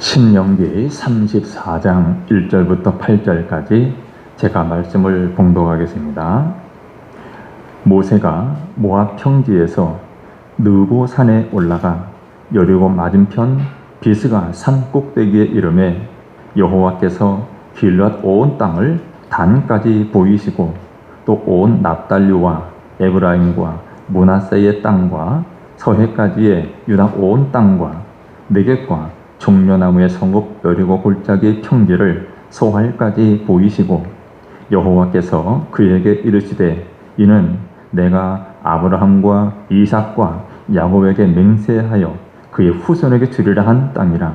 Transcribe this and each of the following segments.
신명기 34장 1절부터 8절까지 제가 말씀을 봉독하겠습니다. 모세가 모압 평지에서 느보 산에 올라가 여리고 맞은편 비스가 산 꼭대기에 이르매 여호와께서 길앗 온 땅을 단까지 보이시고 또 온 납달리와 에브라임과 므낫세의 땅과 서해까지의 유다 온 땅과 네겝과 종려나무의 성읍 여리고 골짜기 평지를 소할까지 보이시고 여호와께서 그에게 이르시되 이는 내가 아브라함과 이삭과 야곱에게 맹세하여 그의 후손에게 주리라 한 땅이라.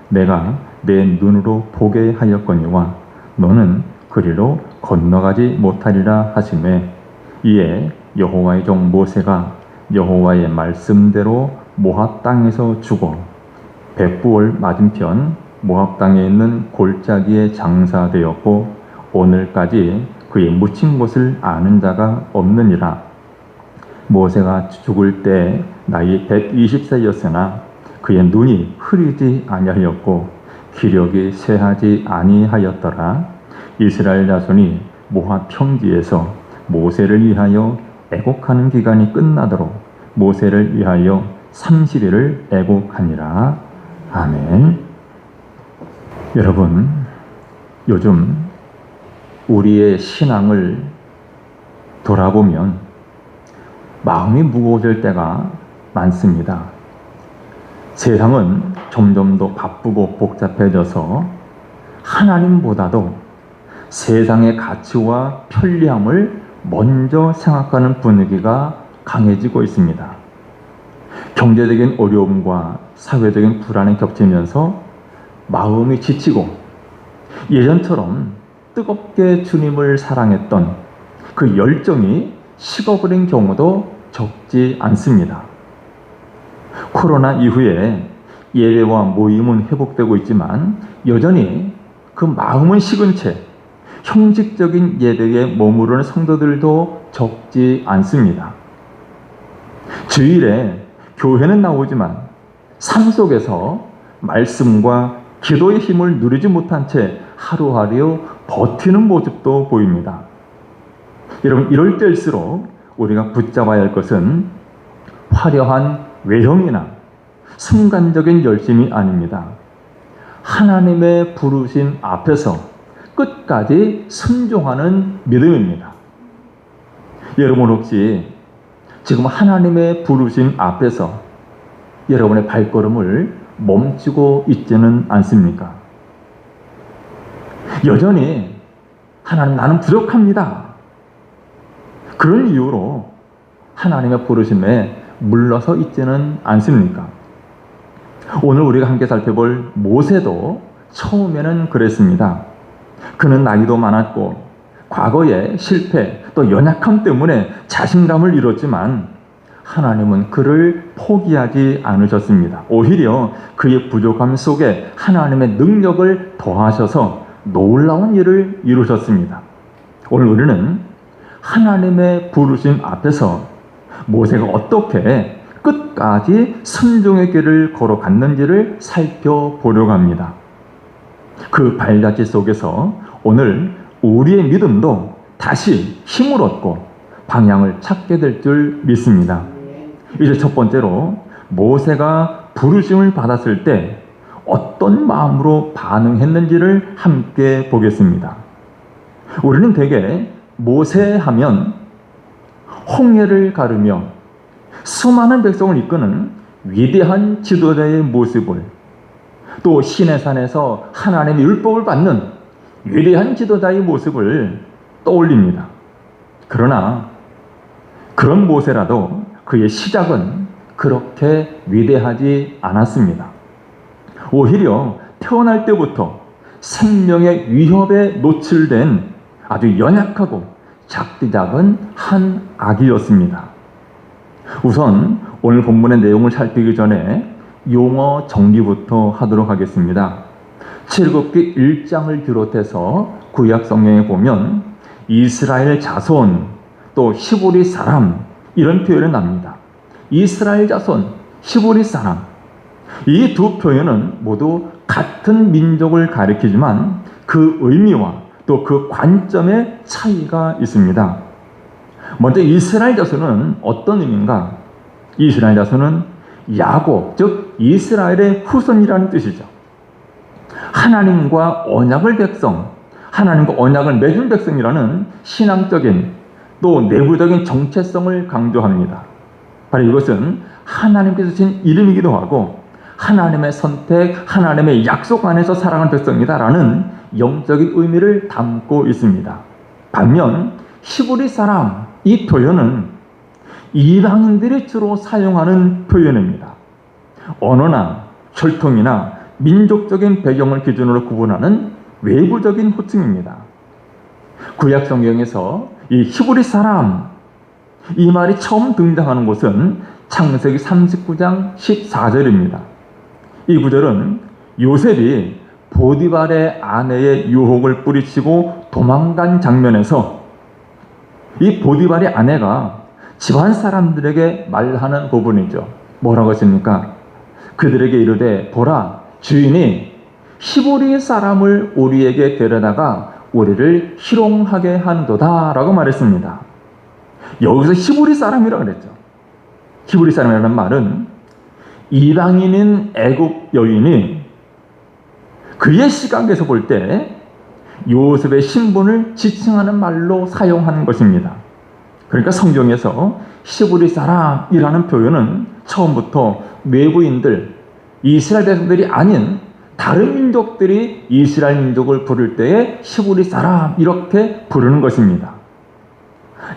내가 내 눈으로 보게 하였거니와 너는 그리로 건너가지 못하리라 하시매 이에 여호와의 종 모세가 여호와의 말씀대로 모압 땅에서 죽어 백부월 맞은편 모압 땅에 있는 골짜기에 장사되었고 오늘까지 그의 묻힌 곳을 아는 자가 없느니라. 모세가 죽을 때 나이 120세였으나 그의 눈이 흐리지 아니하였고 기력이 쇠하지 아니하였더라. 이스라엘 자손이 모압 평지에서 모세를 위하여 애곡하는 기간이 끝나도록 모세를 위하여 30일을 애곡하니라. 아멘. 여러분, 요즘 우리의 신앙을 돌아보면 마음이 무거워질 때가 많습니다. 세상은 점점 더 바쁘고 복잡해져서 하나님보다도 세상의 가치와 편리함을 먼저 생각하는 분위기가 강해지고 있습니다. 경제적인 어려움과 사회적인 불안이 겹치면서 마음이 지치고 예전처럼 뜨겁게 주님을 사랑했던 그 열정이 식어버린 경우도 적지 않습니다. 코로나 이후에 예배와 모임은 회복되고 있지만 여전히 그 마음은 식은 채 형식적인 예배에 머무르는 성도들도 적지 않습니다. 주일에 교회는 나오지만 삶 속에서 말씀과 기도의 힘을 누리지 못한 채 하루하루 버티는 모습도 보입니다. 여러분, 이럴 때일수록 우리가 붙잡아야 할 것은 화려한 외형이나 순간적인 열심이 아닙니다. 하나님의 부르심 앞에서 끝까지 순종하는 믿음입니다. 여러분 혹시 지금 하나님의 부르심 앞에서 여러분의 발걸음을 멈추고 있지는 않습니까? 여전히 하나님 나는 부족합니다. 그런 이유로 하나님의 부르심에 물러서 있지는 않습니까? 오늘 우리가 함께 살펴볼 모세도 처음에는 그랬습니다. 그는 나이도 많았고 과거의 실패 또 연약함 때문에 자신감을 잃었지만 하나님은 그를 포기하지 않으셨습니다. 오히려 그의 부족함 속에 하나님의 능력을 더하셔서 놀라운 일을 이루셨습니다. 오늘 우리는 하나님의 부르심 앞에서 모세가 어떻게 끝까지 순종의 길을 걸어갔는지를 살펴보려고 합니다. 그 발자취 속에서 오늘 우리의 믿음도 다시 힘을 얻고 방향을 찾게 될 줄 믿습니다. 이제 첫 번째로 모세가 부르심을 받았을 때 어떤 마음으로 반응했는지를 함께 보겠습니다. 우리는 대개 모세 하면 홍해를 가르며 수많은 백성을 이끄는 위대한 지도자의 모습을, 또 시내산에서 하나님의 율법을 받는 위대한 지도자의 모습을 떠올립니다. 그러나 그런 모세라도 그의 시작은 그렇게 위대하지 않았습니다. 오히려 태어날 때부터 생명의 위협에 노출된 아주 연약하고 작디 작은 한 아기였습니다. 우선 오늘 본문의 내용을 살피기 전에 용어 정리부터 하도록 하겠습니다. 출애굽기 1장을 비롯해서 구약 성경에 보면 이스라엘 자손 또 히브리 사람 이런 표현이 납니다. 이스라엘 자손, 히브리 사람. 이 두 표현은 모두 같은 민족을 가리키지만 그 의미와 또 그 관점의 차이가 있습니다. 먼저 이스라엘 자손은 어떤 의미인가? 이스라엘 자손은 야곱, 즉 이스라엘의 후손이라는 뜻이죠. 하나님과 언약을 백성, 하나님과 언약을 맺은 백성이라는 신앙적인 또 내부적인 정체성을 강조합니다. 바로 이것은 하나님께서 주신 이름이기도 하고 하나님의 선택, 하나님의 약속 안에서 살아가는 백성이다라는 영적인 의미를 담고 있습니다. 반면 히브리 사람, 이 표현은 이방인들이 주로 사용하는 표현입니다. 언어나 혈통이나 민족적인 배경을 기준으로 구분하는 외부적인 호칭입니다. 구약 성경에서 이 히브리 사람, 이 말이 처음 등장하는 곳은 창세기 39장 14절입니다. 이 구절은 요셉이 보디발의 아내의 유혹을 뿌리치고 도망간 장면에서 이 보디발의 아내가 집안 사람들에게 말하는 부분이죠. 뭐라고 했습니까? 그들에게 이르되 보라, 주인이 히브리 사람을 우리에게 데려다가 우리를 희롱하게 한도다 라고 말했습니다. 여기서 히브리 사람이라고 그랬죠. 히브리 사람이라는 말은 이방인인 애굽 여인이 그의 시각에서 볼 때 요셉의 신분을 지칭하는 말로 사용한 것입니다. 그러니까 성경에서 히브리 사람이라는 표현은 처음부터 외부인들, 이스라엘 백성들이 아닌 다른 민족들이 이스라엘 민족을 부를 때에 히브리 사람 이렇게 부르는 것입니다.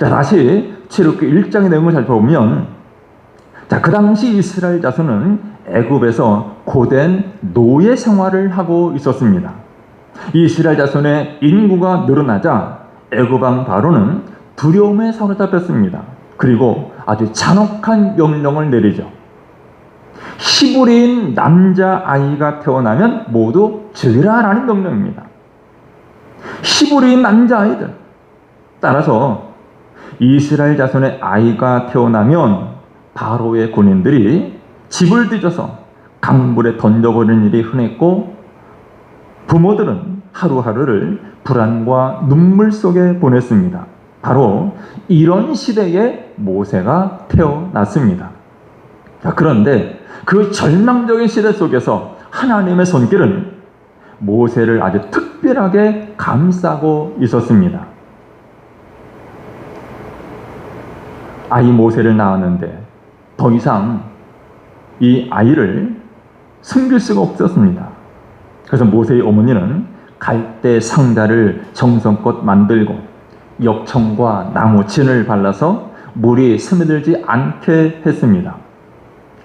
자, 다시 출애굽기 1장의 내용을 살펴보면 그 당시 이스라엘 자손은 애굽에서 고된 노예 생활을 하고 있었습니다. 이스라엘 자손의 인구가 늘어나자 애굽 왕 바로는 두려움에 사로잡혔습니다. 그리고 아주 잔혹한 명령을 내리죠. 히브리인 남자아이가 태어나면 모두 죽이라라는 명령입니다. 히브리인 남자아이들. 따라서 이스라엘 자손의 아이가 태어나면 바로의 군인들이 집을 뒤져서 강물에 던져버리는 일이 흔했고 부모들은 하루하루를 불안과 눈물 속에 보냈습니다. 바로 이런 시대에 모세가 태어났습니다. 자, 그런데 그 절망적인 시대 속에서 하나님의 손길은 모세를 아주 특별하게 감싸고 있었습니다. 아이 모세를 낳았는데 더 이상 이 아이를 숨길 수가 없었습니다. 그래서 모세의 어머니는 갈대 상자를 정성껏 만들고 역청과 나무 진을 발라서 물이 스며들지 않게 했습니다.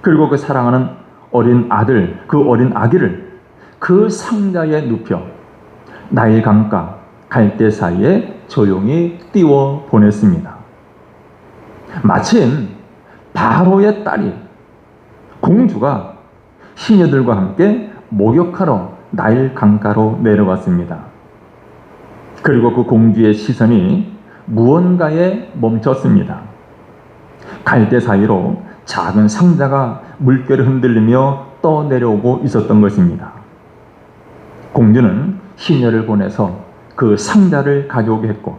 그리고 그 사랑하는 어린 아들, 그 어린 아기를 그 상자에 눕혀 나일 강가 갈대 사이에 조용히 띄워 보냈습니다. 마침 바로의 딸이 공주가 시녀들과 함께 목욕하러 나일 강가로 내려왔습니다. 그리고 그 공주의 시선이 무언가에 멈췄습니다. 갈대 사이로 작은 상자가 물결을 흔들리며 떠내려오고 있었던 것입니다. 공주는 시녀를 보내서 그 상자를 가져오게 했고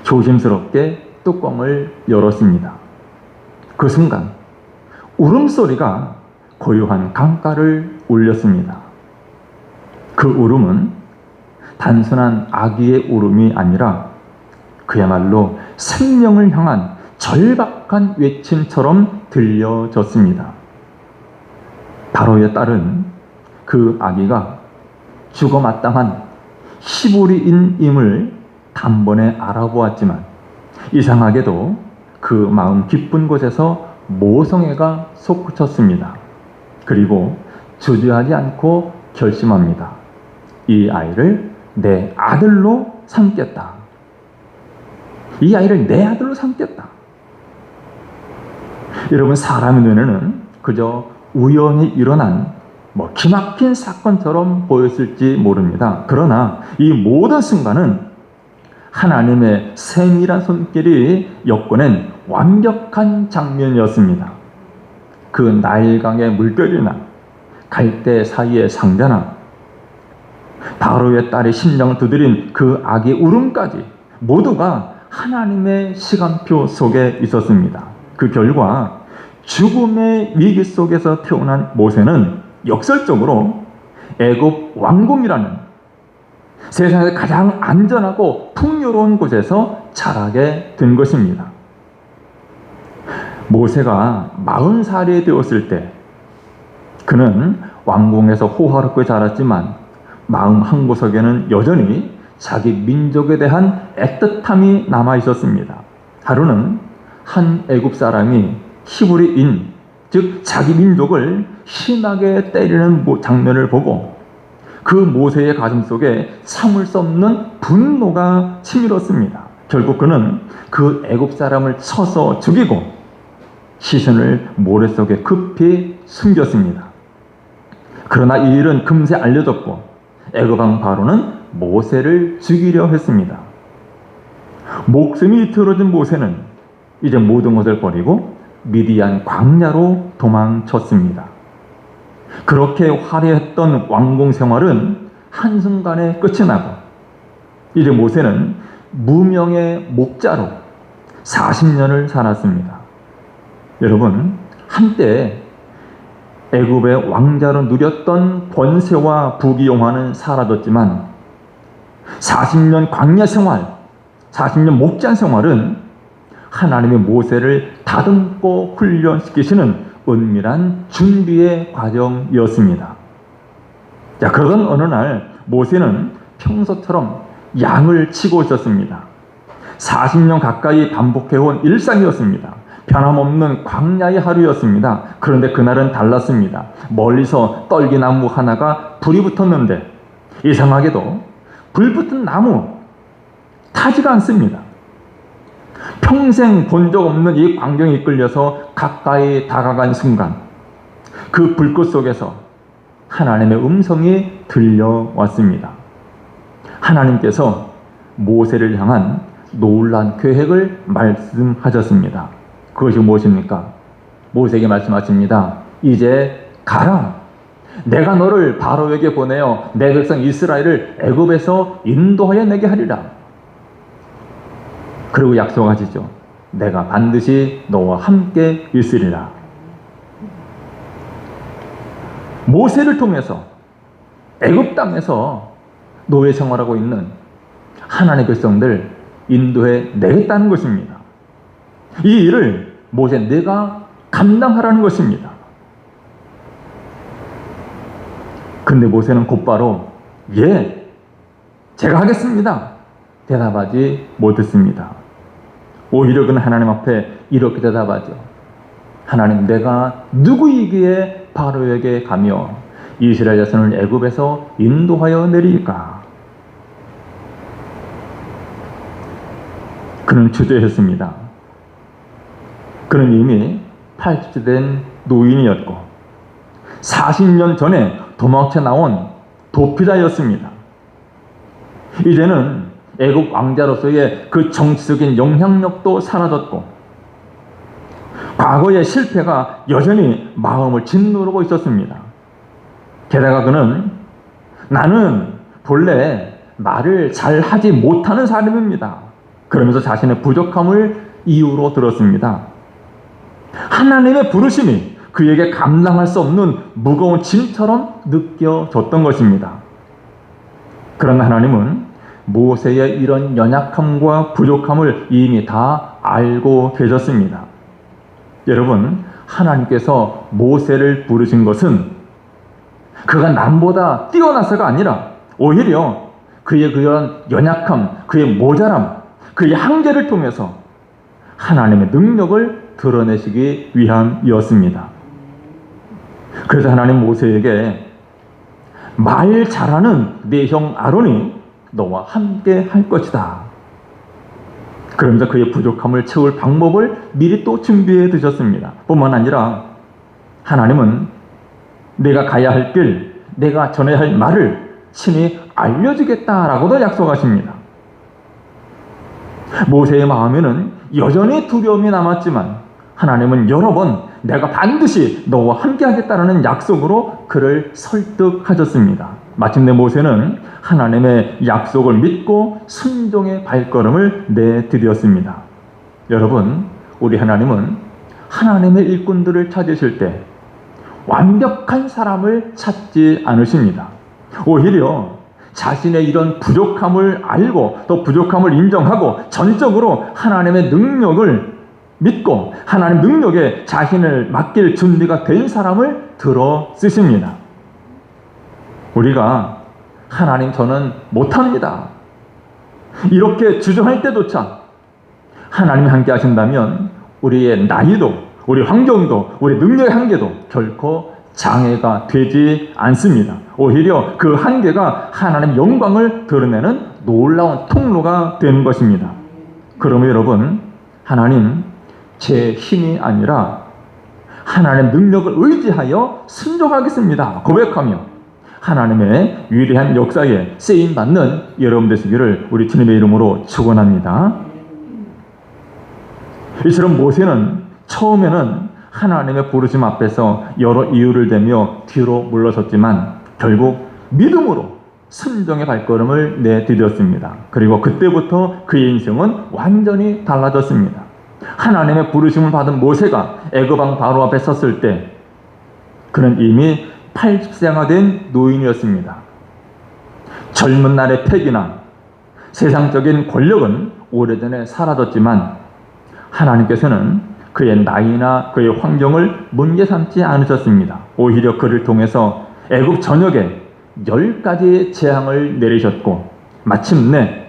조심스럽게 뚜껑을 열었습니다. 그 순간 울음소리가 고요한 강가를 울렸습니다. 그 울음은 단순한 아기의 울음이 아니라 그야말로 생명을 향한 절박한 외침처럼 들려졌습니다. 바로의 딸은 그 아기가 죽어 마땅한 히브리인임을 단번에 알아보았지만 이상하게도 그 마음 깊은 곳에서 모성애가 솟구쳤습니다. 그리고 주저하지 않고 결심합니다. 이 아이를 내 아들로 삼겠다. 이 아이를 내 아들로 삼겠다. 여러분, 사람의 눈에는 그저 우연히 일어난 기막힌 사건처럼 보였을지 모릅니다. 그러나 이 모든 순간은 하나님의 세밀한 손길이 엮어낸 완벽한 장면이었습니다. 그 나일강의 물결이나 갈대 사이의 상자나 바로의 딸의 심장을 두드린 그 아기의 울음까지 모두가 하나님의 시간표 속에 있었습니다. 그 결과 죽음의 위기 속에서 태어난 모세는 역설적으로 애굽 왕궁이라는 세상에서 가장 안전하고 풍요로운 곳에서 자라게 된 것입니다. 모세가 40살이 되었을 때 그는 왕궁에서 호화롭게 자랐지만 마음 한구석에는 여전히 자기 민족에 대한 애틋함이 남아 있었습니다. 하루는 한 애굽 사람이 히브리인, 즉 자기 민족을 심하게 때리는 장면을 보고 그 모세의 가슴 속에 참을 수 없는 분노가 치밀었습니다. 결국 그는 그 애굽 사람을 쳐서 죽이고 시신을 모래 속에 급히 숨겼습니다. 그러나 이 일은 금세 알려졌고 애굽 왕 바로는 모세를 죽이려 했습니다. 목숨이 틀어진 모세는 이제 모든 것을 버리고 미디안 광야로 도망쳤습니다. 그렇게 화려했던 왕궁 생활은 한순간에 끝이 나고 이제 모세는 무명의 목자로 40년을 살았습니다. 여러분, 한때 애굽의 왕자로 누렸던 권세와 부귀영화는 사라졌지만 40년 광야 생활, 40년 목자 생활은 하나님의 모세를 다듬고 훈련시키시는 은밀한 준비의 과정이었습니다. 자, 그러던 어느 날 모세는 평소처럼 양을 치고 있었습니다. 40년 가까이 반복해온 일상이었습니다. 변함없는 광야의 하루였습니다. 그런데 그날은 달랐습니다. 멀리서 떨기나무 하나가 불이 붙었는데 이상하게도 불 붙은 나무 타지가 않습니다. 평생 본 적 없는 이 광경에 이끌려서 가까이 다가간 순간 그 불꽃 속에서 하나님의 음성이 들려왔습니다. 하나님께서 모세를 향한 놀라운 계획을 말씀하셨습니다. 그것이 무엇입니까? 모세에게 말씀하십니다. 이제 가라. 내가 너를 바로에게 보내어 내 백성 이스라엘을 애굽에서 인도하여 내게 하리라. 그리고 약속하시죠. 내가 반드시 너와 함께 있으리라. 모세를 통해서 애굽 땅에서 노예 생활하고 있는 하나님의 백성들 인도해 내겠다는 것입니다. 이 일을 모세 내가 감당하라는 것입니다. 근데 모세는 곧바로 예, 제가 하겠습니다. 대답하지 못했습니다. 오히려 그는 하나님 앞에 이렇게 대답하죠. 하나님, 내가 누구이기에 바로에게 가며 이스라엘 자손을 애굽에서 인도하여 내리까? 그는 주저했습니다. 그는 이미 80세 된 노인이었고 40년 전에 도망쳐 나온 도피자였습니다. 이제는 애굽 왕자로서의 그 정치적인 영향력도 사라졌고 과거의 실패가 여전히 마음을 짓누르고 있었습니다. 게다가 그는 나는 본래 말을 잘 하지 못하는 사람입니다. 그러면서 자신의 부족함을 이유로 들었습니다. 하나님의 부르심이 그에게 감당할 수 없는 무거운 짐처럼 느껴졌던 것입니다. 그러나 하나님은 모세의 이런 연약함과 부족함을 이미 다 알고 계셨습니다. 여러분, 하나님께서 모세를 부르신 것은 그가 남보다 뛰어나서가 아니라 오히려 그의 그런 연약함, 그의 모자람, 그의 한계를 통해서 하나님의 능력을 드러내시기 위함이었습니다. 그래서 하나님 모세에게 말 잘하는 네 형 아론이 너와 함께 할 것이다. 그러면서 그의 부족함을 채울 방법을 미리 또 준비해 두셨습니다. 뿐만 아니라 하나님은 내가 가야 할 길, 내가 전해야 할 말을 친히 알려주겠다라고도 약속하십니다. 모세의 마음에는 여전히 두려움이 남았지만 하나님은 여러 번 내가 반드시 너와 함께 하겠다라는 약속으로 그를 설득하셨습니다. 마침내 모세는 하나님의 약속을 믿고 순종의 발걸음을 내디뎠습니다. 여러분, 우리 하나님은 하나님의 일꾼들을 찾으실 때 완벽한 사람을 찾지 않으십니다. 오히려 자신의 이런 부족함을 알고 또 부족함을 인정하고 전적으로 하나님의 능력을 믿고 하나님 능력에 자신을 맡길 준비가 된 사람을 들어 쓰십니다. 우리가 하나님 저는 못합니다, 이렇게 주장할 때조차 하나님이 함께 하신다면 우리의 나이도 우리 환경도 우리 능력의 한계도 결코 장애가 되지 않습니다. 오히려 그 한계가 하나님의 영광을 드러내는 놀라운 통로가 되는 것입니다. 그러면 여러분, 하나님 제 힘이 아니라 하나님의 능력을 의지하여 순종하겠습니다 고백하며 하나님의 위대한 역사에 쓰임받는 여러분 되시기를 우리 주님의 이름으로 축원합니다. 이처럼 모세는 처음에는 하나님의 부르심 앞에서 여러 이유를 대며 뒤로 물러섰지만 결국 믿음으로 순종의 발걸음을 내디뎠습니다. 그리고 그때부터 그의 인생은 완전히 달라졌습니다. 하나님의 부르심을 받은 모세가 애굽 왕 바로 앞에 섰을 때 그는 이미 80세가 된 노인이었습니다. 젊은 날의 패기나 세상적인 권력은 오래전에 사라졌지만 하나님께서는 그의 나이나 그의 환경을 문제 삼지 않으셨습니다. 오히려 그를 통해서 애굽 전역에 10가지의 재앙을 내리셨고 마침내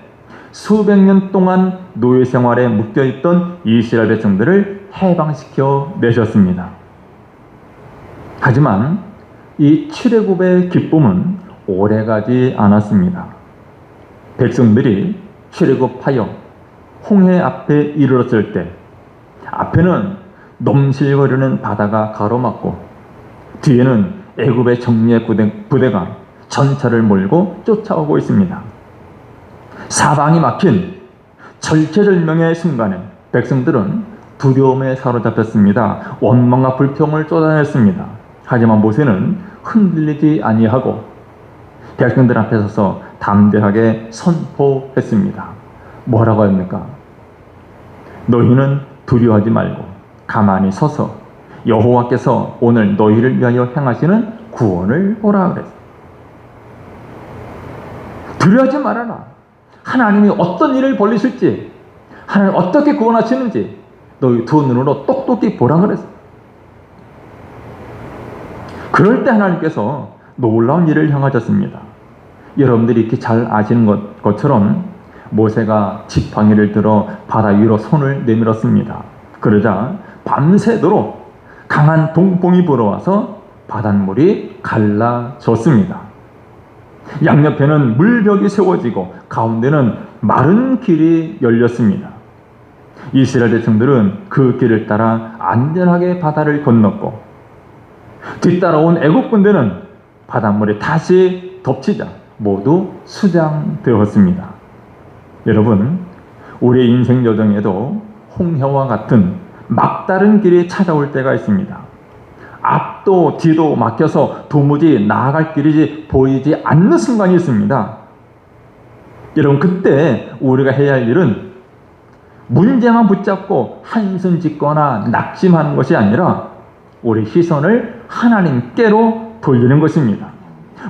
수백 년 동안 노예 생활에 묶여있던 이스라엘 백성들을 해방시켜 내셨습니다. 하지만 이 출애굽의 기쁨은 오래가지 않았습니다. 백성들이 출애굽하여 홍해 앞에 이르렀을 때 앞에는 넘실거리는 바다가 가로막고 뒤에는 애굽의 정예 부대가 전차를 몰고 쫓아오고 있습니다. 사방이 막힌 절체절명의 순간에 백성들은 두려움에 사로잡혔습니다. 원망과 불평을 쏟아냈습니다. 하지만 모세는 흔들리지 아니하고 백성들 앞에 서서 담대하게 선포했습니다. 뭐라고 합니까? 너희는 두려워하지 말고 가만히 서서 여호와께서 오늘 너희를 위하여 행하시는 구원을 보라 그랬어요. 두려워하지 말아라. 하나님이 어떤 일을 벌리실지, 하나님 어떻게 구원하시는지 너희 두 눈으로 똑똑히 보라 그랬어요. 그럴 때 하나님께서 놀라운 일을 행하셨습니다. 여러분들이 이렇게 잘 아시는 것처럼 모세가 지팡이를 들어 바다 위로 손을 내밀었습니다. 그러자 밤새도록 강한 동풍이 불어와서 바닷물이 갈라졌습니다. 양옆에는 물벽이 세워지고 가운데는 마른 길이 열렸습니다. 이스라엘 백성들은 그 길을 따라 안전하게 바다를 건넜고 뒤따라온 애국 군대는 바닷물에 다시 덮치자 모두 수장되었습니다. 여러분, 우리의 인생 여정에도 홍해와 같은 막다른 길이 찾아올 때가 있습니다. 앞도 뒤도 막혀서 도무지 나아갈 길이 보이지 않는 순간이 있습니다. 여러분, 그때 우리가 해야 할 일은 문제만 붙잡고 한숨 짓거나 낙심하는 것이 아니라 우리 시선을 하나님께로 돌리는 것입니다.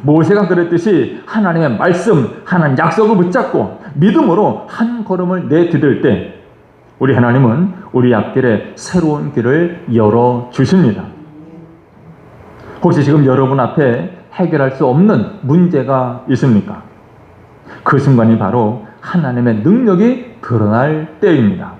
모세가 그랬듯이 하나님의 말씀, 하나님 약속을 붙잡고 믿음으로 한 걸음을 내디딜 때 우리 하나님은 우리 앞길에 새로운 길을 열어주십니다. 혹시 지금 여러분 앞에 해결할 수 없는 문제가 있습니까? 그 순간이 바로 하나님의 능력이 드러날 때입니다.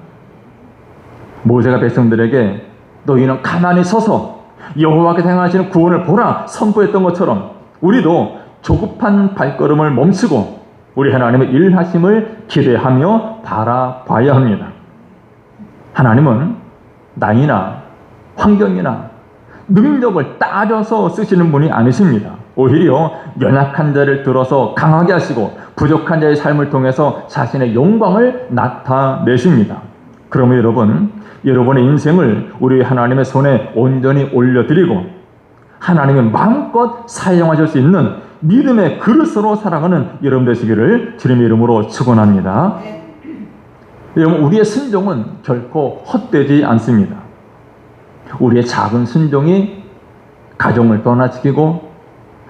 모세가 백성들에게 너희는 가만히 서서 여호와께서 행하시는 구원을 보라 선포했던 것처럼 우리도 조급한 발걸음을 멈추고 우리 하나님의 일하심을 기대하며 바라봐야 합니다. 하나님은 나이나 환경이나 능력을 따져서 쓰시는 분이 아니십니다. 오히려 연약한 자를 들어서 강하게 하시고 부족한 자의 삶을 통해서 자신의 영광을 나타내십니다. 그러면 여러분, 여러분의 인생을 우리 하나님의 손에 온전히 올려드리고 하나님의 마음껏 사용하실 수 있는 믿음의 그릇으로 살아가는 여러분 되시기를 주님의 이름으로 축원합니다. 여러분, 우리의 순종은 결코 헛되지 않습니다. 우리의 작은 순종이 가정을 변화시키고,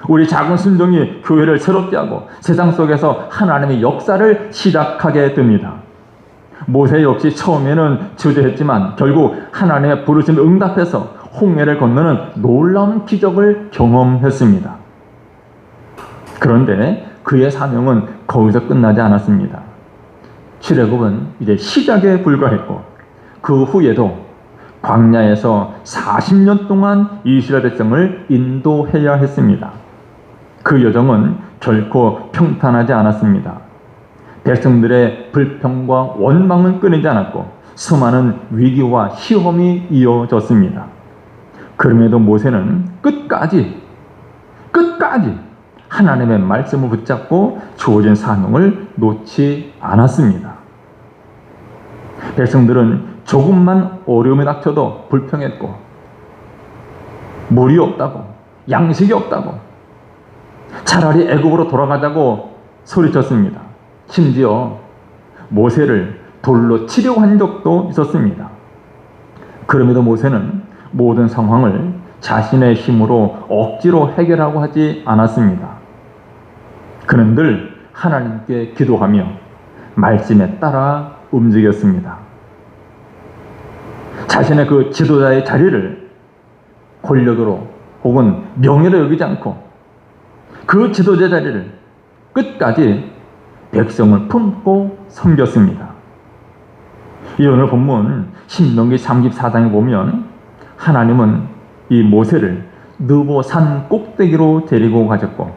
우리 작은 순종이 교회를 새롭게 하고 세상 속에서 하나님의 역사를 시작하게 됩니다. 모세 역시 처음에는 주저했지만 결국 하나님의 부르심에 응답해서 홍해를 건너는 놀라운 기적을 경험했습니다. 그런데 그의 사명은 거기서 끝나지 않았습니다. 출애굽은 이제 시작에 불과했고, 그 후에도 광야에서 40년 동안 이스라엘 백성을 인도해야 했습니다. 그 여정은 결코 평탄하지 않았습니다. 백성들의 불평과 원망은 끊이지 않았고 수많은 위기와 시험이 이어졌습니다. 그럼에도 모세는 끝까지 하나님의 말씀을 붙잡고 주어진 사명을 놓지 않았습니다. 백성들은 조금만 어려움이 닥쳐도 불평했고, 물이 없다고, 양식이 없다고, 차라리 애굽으로 돌아가자고 소리쳤습니다. 심지어 모세를 돌로 치려고 한 적도 있었습니다. 그럼에도 모세는 모든 상황을 자신의 힘으로 억지로 해결하고 하지 않았습니다. 그는 늘 하나님께 기도하며 말씀에 따라 움직였습니다. 자신의 그 지도자의 자리를 권력으로 혹은 명예로 여기지 않고 그 지도자 자리를 끝까지 백성을 품고 섬겼습니다. 이 오늘 본문 신명기 34장에 보면 하나님은 이 모세를 느보 산 꼭대기로 데리고 가셨고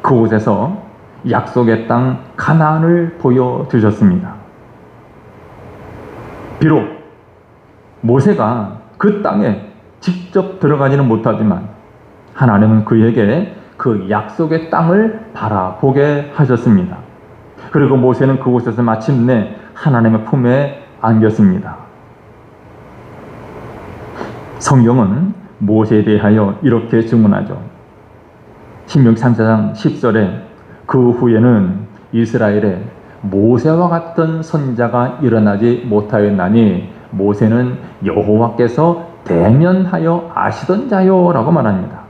그곳에서 약속의 땅 가나안을 보여주셨습니다. 비록 모세가 그 땅에 직접 들어가지는 못하지만 하나님은 그에게 그 약속의 땅을 바라보게 하셨습니다. 그리고 모세는 그곳에서 마침내 하나님의 품에 안겼습니다. 성경은 모세에 대하여 이렇게 증언하죠. 신명기 34장 10절에 그 후에는 이스라엘에 모세와 같은 선자가 일어나지 못하였나니 모세는 여호와께서 대면하여 아시던 자요 라고 말합니다.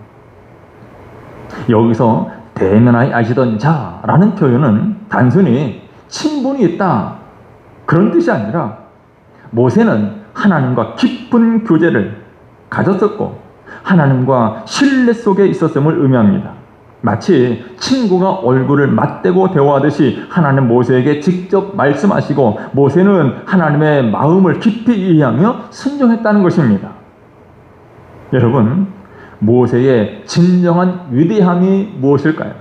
여기서 대면하여 아시던 자라는 표현은 단순히 친분이 있다 그런 뜻이 아니라 모세는 하나님과 깊은 교제를 가졌었고 하나님과 신뢰 속에 있었음을 의미합니다. 마치 친구가 얼굴을 맞대고 대화하듯이 하나님 모세에게 직접 말씀하시고 모세는 하나님의 마음을 깊이 이해하며 순종했다는 것입니다. 여러분, 모세의 진정한 위대함이 무엇일까요?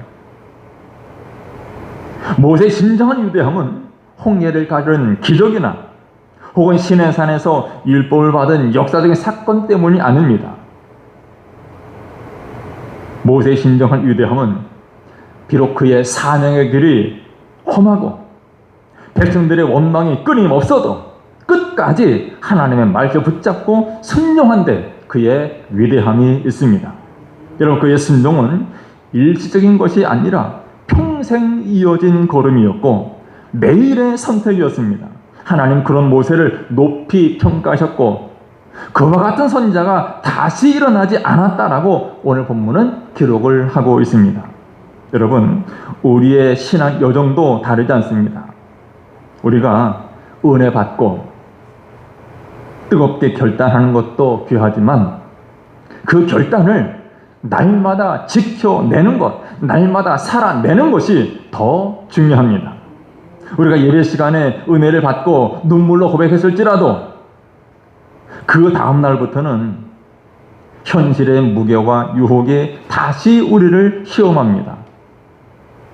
모세의 진정한 위대함은 홍해를 가른 기적이나 혹은 시내산에서 율법을 받은 역사적인 사건 때문이 아닙니다. 모세의 진정한 위대함은 비록 그의 사명의 길이 험하고 백성들의 원망이 끊임없어도 끝까지 하나님의 말씀 붙잡고 순종한데 그의 위대함이 있습니다. 여러분, 그의 순종은 일시적인 것이 아니라 평생 이어진 걸음이었고 매일의 선택이었습니다. 하나님 그런 모세를 높이 평가하셨고 그와 같은 선자가 다시 일어나지 않았다라고 오늘 본문은 기록을 하고 있습니다. 여러분, 우리의 신앙 여정도 다르지 않습니다. 우리가 은혜 받고 뜨겁게 결단하는 것도 귀하지만 그 결단을 날마다 지켜내는 것, 날마다 살아내는 것이 더 중요합니다. 우리가 예배 시간에 은혜를 받고 눈물로 고백했을지라도 그 다음 날부터는 현실의 무게와 유혹이 다시 우리를 시험합니다.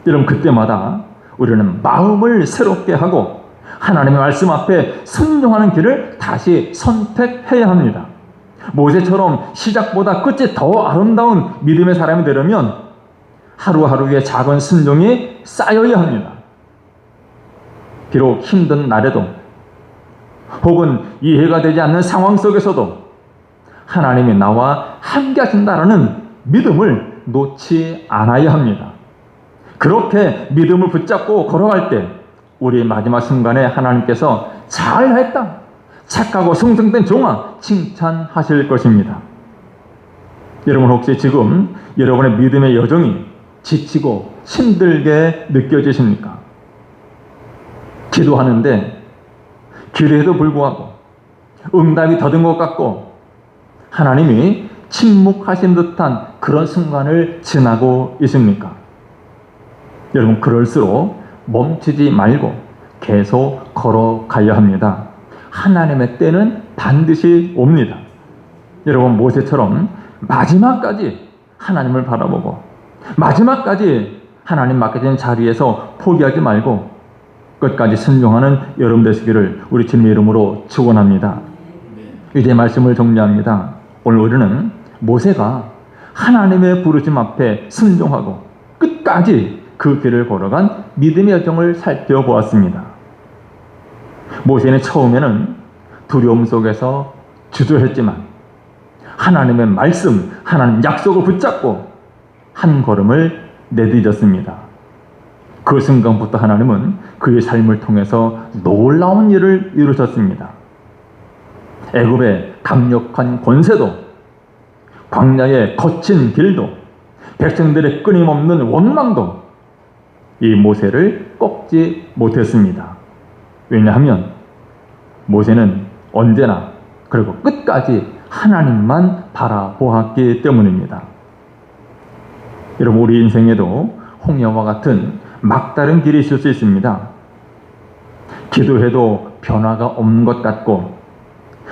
여러분, 그때마다 우리는 마음을 새롭게 하고 하나님의 말씀 앞에 순종하는 길을 다시 선택해야 합니다. 모세처럼 시작보다 끝이 더 아름다운 믿음의 사람이 되려면 하루하루의 작은 순종이 쌓여야 합니다. 비록 힘든 날에도 혹은 이해가 되지 않는 상황 속에서도 하나님이 나와 함께 하신다라는 믿음을 놓지 않아야 합니다. 그렇게 믿음을 붙잡고 걸어갈 때 우리의 마지막 순간에 하나님께서 잘했다, 착하고 성성된 종아 칭찬하실 것입니다. 여러분 혹시 지금 여러분의 믿음의 여정이 지치고 힘들게 느껴지십니까? 기도하는데 기도에도 불구하고 응답이 더딘 것 같고 하나님이 침묵하신 듯한 그런 순간을 지나고 있습니까? 여러분 그럴수록 멈추지 말고 계속 걸어가야 합니다. 하나님의 때는 반드시 옵니다. 여러분 모세처럼 마지막까지 하나님을 바라보고 마지막까지 하나님 맡겨진 자리에서 포기하지 말고 끝까지 순종하는 여러분 되시기를 우리 주님의 이름으로 축원합니다. 이제 말씀을 정리합니다. 오늘 우리는 모세가 하나님의 부르심 앞에 순종하고 끝까지 그 길을 걸어간 믿음의 여정을 살펴보았습니다. 모세는 처음에는 두려움 속에서 주저했지만 하나님의 말씀, 하나님 약속을 붙잡고 한 걸음을 내디뎠습니다. 그 순간부터 하나님은 그의 삶을 통해서 놀라운 일을 이루셨습니다. 애굽의 강력한 권세도, 광야의 거친 길도, 백성들의 끊임없는 원망도 이 모세를 꺾지 못했습니다. 왜냐하면 모세는 언제나 그리고 끝까지 하나님만 바라보았기 때문입니다. 여러분 우리 인생에도 홍해와 같은 막다른 길이 있을 수 있습니다. 기도해도 변화가 없는 것 같고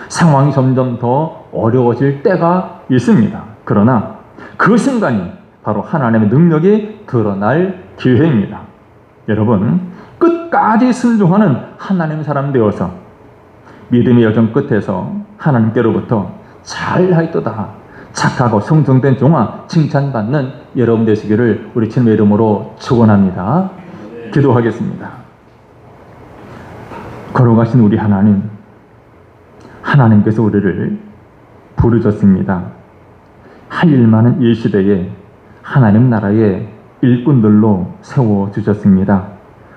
상황이 점점 더 어려워질 때가 있습니다. 그러나 그 순간이 바로 하나님의 능력이 드러날 기회입니다. 여러분 끝까지 순종하는 하나님의 사람 되어서 믿음의 여정 끝에서 하나님께로부터 잘하였도다, 착하고 성성된 종아 칭찬받는 여러분 되시기를 우리 주님의 이름으로 축원합니다. 기도하겠습니다. 걸어가신 우리 하나님, 하나님께서 우리를 부르셨습니다. 할 일 많은 이 시대에 하나님 나라의 일꾼들로 세워주셨습니다.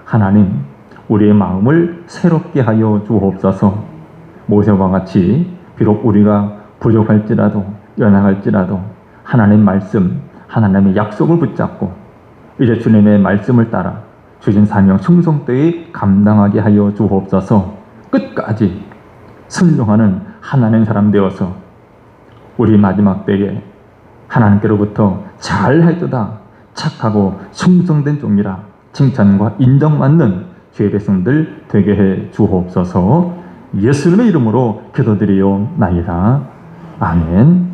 하나님, 우리의 마음을 새롭게 하여 주옵소서. 모세와 같이 비록 우리가 부족할지라도 연약할지라도 하나님의 말씀, 하나님의 약속을 붙잡고 이제 주님의 말씀을 따라 주신 사명 충성되이 감당하게 하여 주옵소서. 끝까지 순종하는 하나님의 사람 되어서 우리 마지막 때에 하나님께로부터 잘하였도다, 착하고 충성된 종이라 칭찬과 인정받는 주의 백성들 되게 해 주옵소서. 예수님의 이름으로 기도드리옵나이다. 아멘.